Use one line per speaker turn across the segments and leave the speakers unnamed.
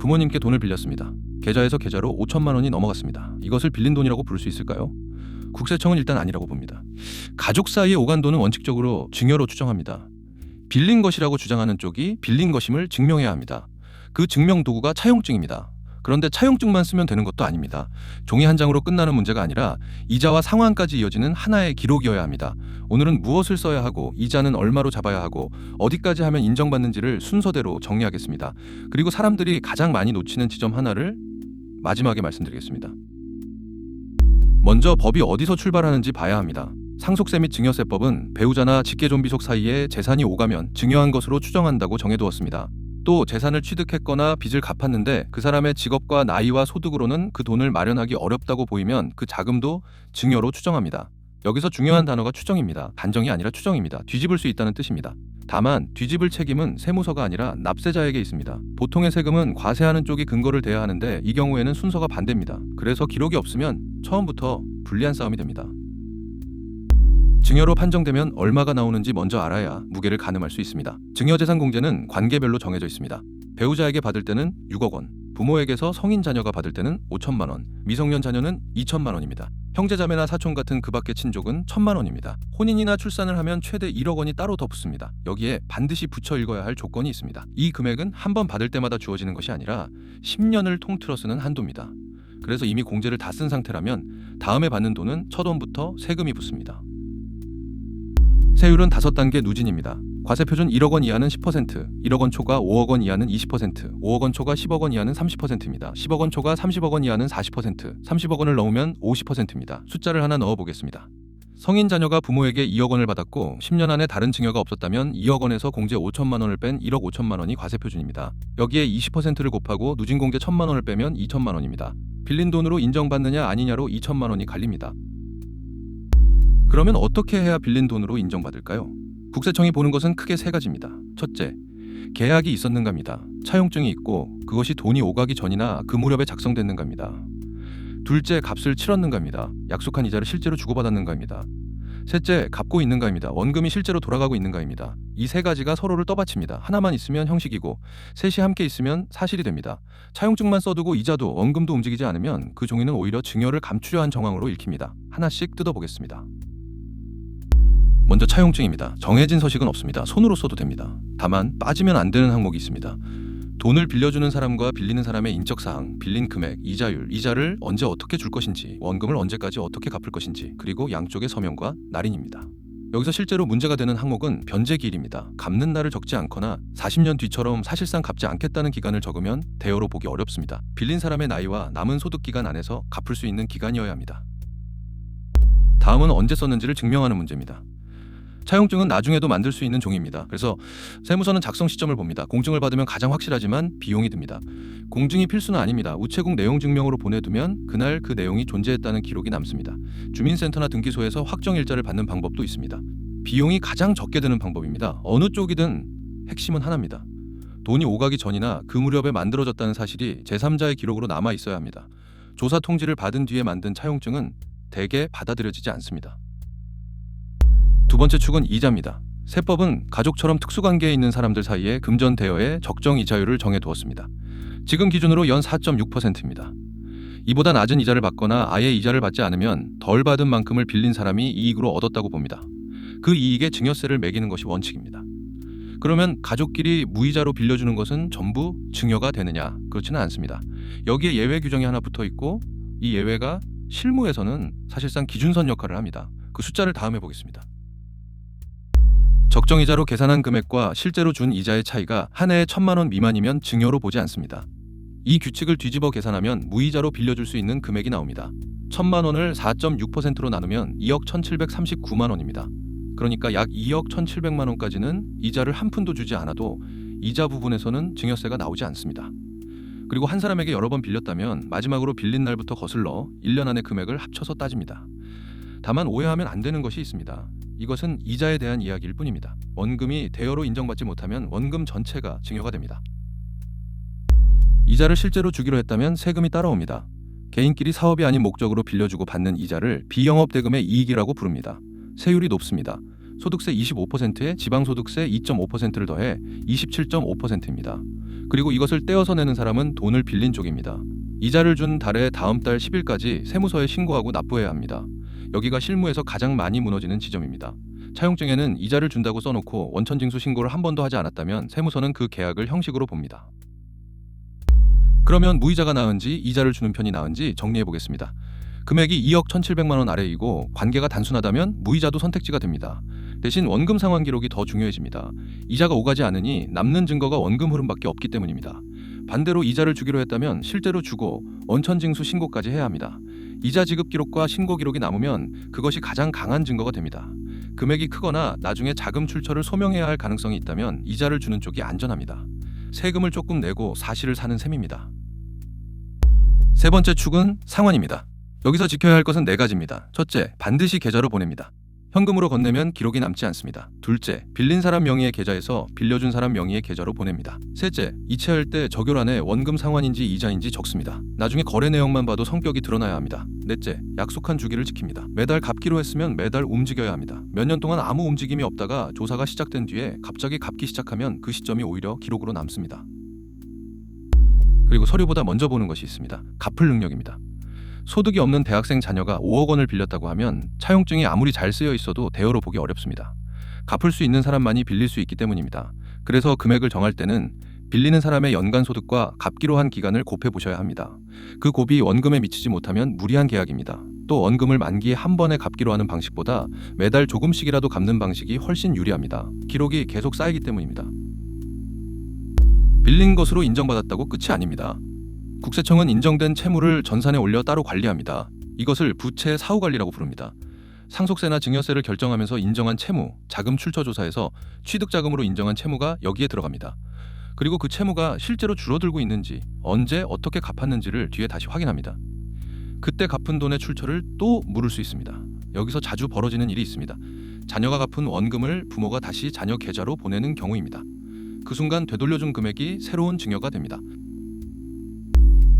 부모님께 돈을 빌렸습니다. 계좌에서 계좌로 5천만 원이 넘어갔습니다. 이것을 빌린 돈이라고 부를 수 있을까요? 국세청은 일단 아니라고 봅니다. 가족 사이에 오간 돈은 원칙적으로 증여로 추정합니다. 빌린 것이라고 주장하는 쪽이 빌린 것임을 증명해야 합니다. 그 증명 도구가 차용증입니다. 그런데 차용증만 쓰면 되는 것도 아닙니다. 종이 한 장으로 끝나는 문제가 아니라 이자와 상환까지 이어지는 하나의 기록이어야 합니다. 오늘은 무엇을 써야 하고 이자는 얼마로 잡아야 하고 어디까지 하면 인정받는지를 순서대로 정리하겠습니다. 그리고 사람들이 가장 많이 놓치는 지점 하나를 마지막에 말씀드리겠습니다. 먼저 법이 어디서 출발하는지 봐야 합니다. 상속세 및 증여세법은 배우자나 직계존비속 사이에 재산이 오가면 증여한 것으로 추정한다고 정해두었습니다. 또 재산을 취득했거나 빚을 갚았는데 그 사람의 직업과 나이와 소득으로는 그 돈을 마련하기 어렵다고 보이면 그 자금도 증여로 추정합니다. 여기서 중요한 단어가 추정입니다. 단정이 아니라 추정입니다. 뒤집을 수 있다는 뜻입니다. 다만 뒤집을 책임은 세무서가 아니라 납세자에게 있습니다. 보통의 세금은 과세하는 쪽이 근거를 대야 하는데 이 경우에는 순서가 반대입니다. 그래서 기록이 없으면 처음부터 불리한 싸움이 됩니다. 증여로 판정되면 얼마가 나오는지 먼저 알아야 무게를 가늠할 수 있습니다. 증여재산 공제는 관계별로 정해져 있습니다. 배우자에게 받을 때는 6억 원, 부모에게서 성인 자녀가 받을 때는 5천만 원, 미성년 자녀는 2천만 원입니다. 형제자매나 사촌 같은 그 밖의 친족은 1천만 원입니다. 혼인이나 출산을 하면 최대 1억 원이 따로 더 붙습니다. 여기에 반드시 붙여 읽어야 할 조건이 있습니다. 이 금액은 한 번 받을 때마다 주어지는 것이 아니라 10년을 통틀어 쓰는 한도입니다. 그래서 이미 공제를 다 쓴 상태라면 다음에 받는 돈은 첫 원부터 세금이 붙습니다. 세율은 5단계 누진입니다. 과세표준 1억 원 이하는 10%, 1억 원 초과 5억 원 이하는 20%, 5억 원 초과 10억 원 이하는 30%입니다. 10억 원 초과 30억 원 이하는 40%, 30억 원을 넘으면 50%입니다. 숫자를 하나 넣어보겠습니다. 성인 자녀가 부모에게 2억 원을 받았고 10년 안에 다른 증여가 없었다면 2억 원에서 공제 5천만 원을 뺀 1억 5천만 원이 과세표준입니다. 여기에 20%를 곱하고 누진 공제 1천만 원을 빼면 2천만 원입니다. 빌린 돈으로 인정받느냐 아니냐로 2천만 원이 갈립니다. 그러면 어떻게 해야 빌린 돈으로 인정받을까요? 국세청이 보는 것은 크게 세 가지입니다. 첫째, 계약이 있었는가입니다. 차용증이 있고 그것이 돈이 오가기 전이나 그 무렵에 작성됐는가입니다. 둘째, 값을 치렀는가입니다. 약속한 이자를 실제로 주고받았는가입니다. 셋째, 갚고 있는가입니다. 원금이 실제로 돌아가고 있는가입니다. 이 세 가지가 서로를 떠받칩니다. 하나만 있으면 형식이고 셋이 함께 있으면 사실이 됩니다. 차용증만 써두고 이자도 원금도 움직이지 않으면 그 종이는 오히려 증여를 감추려 한 정황으로 읽힙니다. 하나씩 뜯어보겠습니다. 먼저 차용증입니다. 정해진 서식은 없습니다. 손으로 써도 됩니다. 다만 빠지면 안 되는 항목이 있습니다. 돈을 빌려주는 사람과 빌리는 사람의 인적사항, 빌린 금액, 이자율, 이자를 언제 어떻게 줄 것인지, 원금을 언제까지 어떻게 갚을 것인지, 그리고 양쪽의 서명과 날인입니다. 여기서 실제로 문제가 되는 항목은 변제기일입니다. 갚는 날을 적지 않거나 40년 뒤처럼 사실상 갚지 않겠다는 기간을 적으면 대여로 보기 어렵습니다. 빌린 사람의 나이와 남은 소득 기간 안에서 갚을 수 있는 기간이어야 합니다. 다음은 언제 썼는지를 증명하는 문제입니다. 차용증은 나중에도 만들 수 있는 종이입니다. 그래서 세무서는 작성 시점을 봅니다. 공증을 받으면 가장 확실하지만 비용이 듭니다. 공증이 필수는 아닙니다. 우체국 내용 증명으로 보내두면 그날 그 내용이 존재했다는 기록이 남습니다. 주민센터나 등기소에서 확정일자를 받는 방법도 있습니다. 비용이 가장 적게 드는 방법입니다. 어느 쪽이든 핵심은 하나입니다. 돈이 오가기 전이나 그 무렵에 만들어졌다는 사실이 제3자의 기록으로 남아 있어야 합니다. 조사 통지를 받은 뒤에 만든 차용증은 대개 받아들여지지 않습니다. 두 번째 축은 이자입니다. 세법은 가족처럼 특수관계에 있는 사람들 사이에 금전 대여의 적정 이자율을 정해두었습니다. 지금 기준으로 연 4.6%입니다. 이보다 낮은 이자를 받거나 아예 이자를 받지 않으면 덜 받은 만큼을 빌린 사람이 이익으로 얻었다고 봅니다. 그 이익에 증여세를 매기는 것이 원칙입니다. 그러면 가족끼리 무이자로 빌려주는 것은 전부 증여가 되느냐? 그렇지는 않습니다. 여기에 예외 규정이 하나 붙어 있고 이 예외가 실무에서는 사실상 기준선 역할을 합니다. 그 숫자를 다음에 보겠습니다. 적정이자로 계산한 금액과 실제로 준 이자의 차이가 한 해에 1천만 원 미만이면 증여로 보지 않습니다. 이 규칙을 뒤집어 계산하면 무이자로 빌려줄 수 있는 금액이 나옵니다. 1천만 원을 4.6%로 나누면 2억 1,739만 원입니다. 그러니까 약 2억 1,700만 원까지는 이자를 한 푼도 주지 않아도 이자 부분에서는 증여세가 나오지 않습니다. 그리고 한 사람에게 여러 번 빌렸다면 마지막으로 빌린 날부터 거슬러 1년 안의 금액을 합쳐서 따집니다. 다만 오해하면 안 되는 것이 있습니다. 이것은 이자에 대한 이야기일 뿐입니다. 원금이 대여로 인정받지 못하면 원금 전체가 증여가 됩니다. 이자를 실제로 주기로 했다면 세금이 따라옵니다. 개인끼리 사업이 아닌 목적으로 빌려주고 받는 이자를 비영업대금의 이익이라고 부릅니다. 세율이 높습니다. 소득세 25%에 지방소득세 2.5%를 더해 27.5%입니다. 그리고 이것을 떼어서 내는 사람은 돈을 빌린 쪽입니다. 이자를 준 달의 다음 달 10일까지 세무서에 신고하고 납부해야 합니다. 여기가 실무에서 가장 많이 무너지는 지점입니다. 차용증에는 이자를 준다고 써놓고 원천징수 신고를 한 번도 하지 않았다면 세무서는 그 계약을 형식으로 봅니다. 그러면 무이자가 나은지 이자를 주는 편이 나은지 정리해 보겠습니다. 금액이 2억 1,700만 원 아래이고 관계가 단순하다면 무이자도 선택지가 됩니다. 대신 원금 상환 기록이 더 중요해집니다. 이자가 오가지 않으니 남는 증거가 원금 흐름밖에 없기 때문입니다. 반대로 이자를 주기로 했다면 실제로 주고 원천징수 신고까지 해야 합니다. 이자 지급 기록과 신고 기록이 남으면 그것이 가장 강한 증거가 됩니다. 금액이 크거나 나중에 자금 출처를 소명해야 할 가능성이 있다면 이자를 주는 쪽이 안전합니다. 세금을 조금 내고 사실을 사는 셈입니다. 세 번째 축은 상환입니다. 여기서 지켜야 할 것은 4가지입니다. 첫째, 반드시 계좌로 보냅니다. 현금으로 건네면 기록이 남지 않습니다. 둘째, 빌린 사람 명의의 계좌에서 빌려준 사람 명의의 계좌로 보냅니다. 셋째, 이체할 때 적요란에 원금 상환인지 이자인지 적습니다. 나중에 거래 내용만 봐도 성격이 드러나야 합니다. 넷째, 약속한 주기를 지킵니다. 매달 갚기로 했으면 매달 움직여야 합니다. 몇 년 동안 아무 움직임이 없다가 조사가 시작된 뒤에 갑자기 갚기 시작하면 그 시점이 오히려 기록으로 남습니다. 그리고 서류보다 먼저 보는 것이 있습니다. 갚을 능력입니다. 소득이 없는 대학생 자녀가 5억 원을 빌렸다고 하면 차용증이 아무리 잘 쓰여 있어도 대여로 보기 어렵습니다. 갚을 수 있는 사람만이 빌릴 수 있기 때문입니다. 그래서 금액을 정할 때는 빌리는 사람의 연간 소득과 갚기로 한 기간을 곱해 보셔야 합니다. 그 곱이 원금에 미치지 못하면 무리한 계약입니다. 또 원금을 만기에 한 번에 갚기로 하는 방식보다 매달 조금씩이라도 갚는 방식이 훨씬 유리합니다. 기록이 계속 쌓이기 때문입니다. 빌린 것으로 인정받았다고 끝이 아닙니다. 국세청은 인정된 채무를 전산에 올려 따로 관리합니다. 이것을 부채 사후관리라고 부릅니다. 상속세나 증여세를 결정하면서 인정한 채무, 자금 출처 조사에서 취득자금으로 인정한 채무가 여기에 들어갑니다. 그리고 그 채무가 실제로 줄어들고 있는지, 언제 어떻게 갚았는지를 뒤에 다시 확인합니다. 그때 갚은 돈의 출처를 또 물을 수 있습니다. 여기서 자주 벌어지는 일이 있습니다. 자녀가 갚은 원금을 부모가 다시 자녀 계좌로 보내는 경우입니다. 그 순간 되돌려준 금액이 새로운 증여가 됩니다.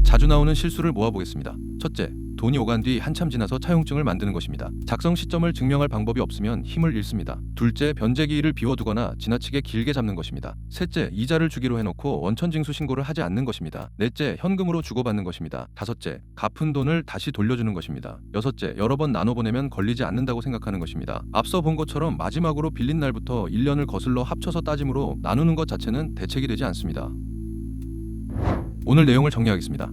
자주 나오는 실수를 모아보겠습니다. 첫째, 돈이 오간 뒤 한참 지나서 차용증을 만드는 것입니다. 작성 시점을 증명할 방법이 없으면 힘을 잃습니다. 둘째, 변제기일을 비워두거나 지나치게 길게 잡는 것입니다. 셋째, 이자를 주기로 해놓고 원천징수 신고를 하지 않는 것입니다. 넷째, 현금으로 주고받는 것입니다. 다섯째, 갚은 돈을 다시 돌려주는 것입니다. 여섯째, 여러 번 나눠 보내면 걸리지 않는다고 생각하는 것입니다. 앞서 본 것처럼 마지막으로 빌린 날부터 1년을 거슬러 합쳐서 따짐으로 나누는 것 자체는 대책이 되지 않습니다. 오늘 내용을 정리하겠습니다.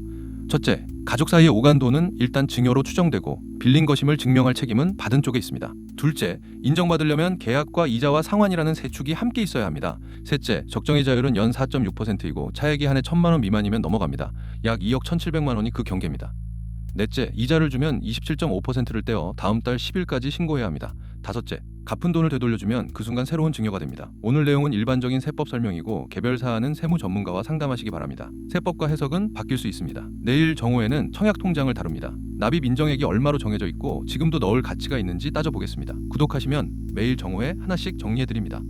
첫째, 가족 사이에 오간 돈은 일단 증여로 추정되고 빌린 것임을 증명할 책임은 받은 쪽에 있습니다. 둘째, 인정받으려면 계약과 이자와 상환이라는 세 축이 함께 있어야 합니다. 셋째, 적정이자율은 연 4.6%이고 차액이 한 해 1,000만 원 미만이면 넘어갑니다. 약 2억 1,700만 원이 그 경계입니다. 넷째, 이자를 주면 27.5%를 떼어 다음 달 10일까지 신고해야 합니다. 다섯째, 갚은 돈을 되돌려주면 그 순간 새로운 증여가 됩니다. 오늘 내용은 일반적인 세법 설명이고 개별 사안은 세무 전문가와 상담하시기 바랍니다. 세법과 해석은 바뀔 수 있습니다. 내일 정오에는 청약 통장을 다룹니다. 납입 인정액이 얼마로 정해져 있고 지금도 넣을 가치가 있는지 따져보겠습니다. 구독하시면 매일 정오에 하나씩 정리해드립니다.